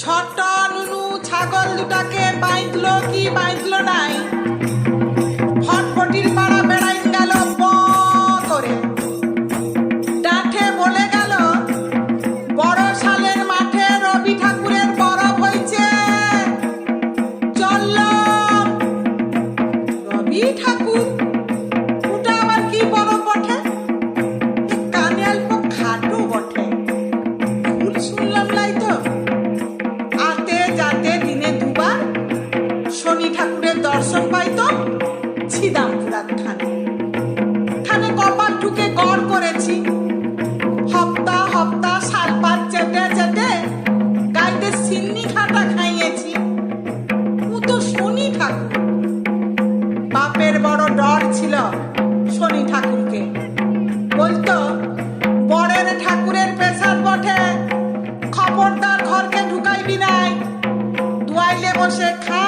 ছোট নুনু ছাগল দুটাকে বাইঁধলো কি বাইঁধলো নাই, ফটফটির পাড়া বেড়াইন গেল প করে। ডাঠে বলে গেল, বড় শালের মাঠে রবি ঠাকুরের পরব হয়েছে, চলল। রবি ঠাকুর ওটা আবার কি পরব বটে? কানে অল্প খাটো বটে, ভুল শুনলাম লাই তো। আতে যাতে দিনে দুবার শনি ঠাকুরের দর্শন পাইতো ছিদামপুরার থানে। থানে কপাল ঢুকে গড় করেছি, হপ্তা হপ্তা শালপাত চেটে চেটে গাইতে সিন্নি খাটা খাইয়েছি। ও তো শনি ঠাকুর। বাপের বড় ডর ছিল শনি ঠাকুরকে, বলতো বরের ঠাকুরের পেশার বটে, খবরদার ঘরকে ঢুকাইবি নাই, দুয়াইলে বসে খা,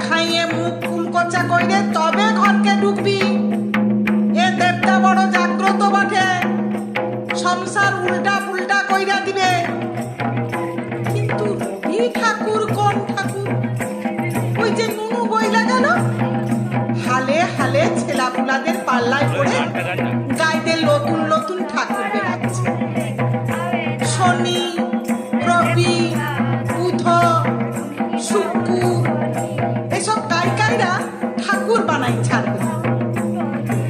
খাইয়ে মুখ কুলকোচা কইরে তবে ঘরকে ঢুকবি। এ দেবতা বড় জাগ্রত বটে, সংসার উল্টা পুল্টা কইরা দিবে। কিন্তু রবি ঠাকুর কোন ঠাকুর? ওই যে নুনু বইলা গেল, হালে হালে ছেলাপুলাদের পাল্লায় পড়ে গাইদের নতুন নতুন ঠাকুর বেরাচ্ছে। শনি, রবি, বুধ, শুক্র এসব গায়িকাইরা ঠাকুর বানাই ছাড়বে।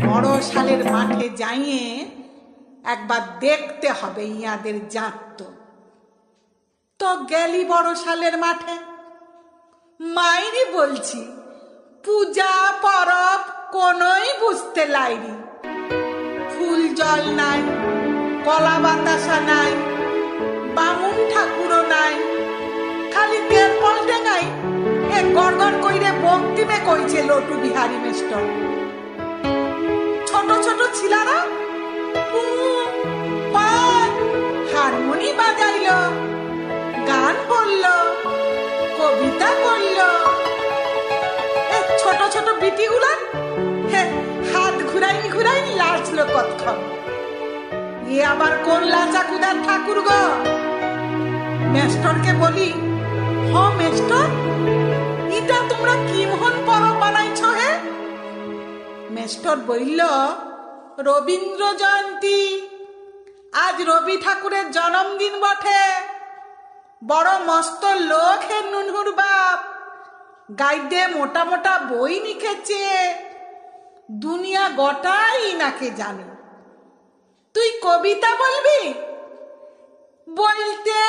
বড় শালের মাঠে যাইয়ে একবার দেখতে হবে ইয়াদের জাত। তো গেলি বড় শালের মাঠে, মাইরি বলছি পূজা পরব কোনই বুঝতে লাইরি। ফুল জল নাই, কলা বাতাসা নাই, বামুন ঠাকুরও নাই, খালি তেল পল্টে নাই এ গড়গড় কইরে বক্তিমে কইছে লটু বিহারি মেস্টর। ছোট ছোট ছিলারা হারমোনি বাজাইল, গান বলল, কবিতা বলল। ছোট ছোট বিটিগুলা হাত ঘুরাইনি ঘুরাইনি লাচলো কতক্ষণ। এ আবার কোন লাচা কুদার ঠাকুর গো? মেস্টরকে বলি, হ মেস্টর, এটা তোমরা কি মোহন পরব বানাইছ হে? মেস্টর বলল, রবীন্দ্র জয়ন্তী, আজ রবি ঠাকুরের জন্মদিন বটে। বড় মস্ত লোক হে নুনহুর বাপ, গাইডে মোটা মোটা বই লিখেছে, দুনিয়া গোটাই নাকে জানে। তুই কবিতা বলবি? বলতে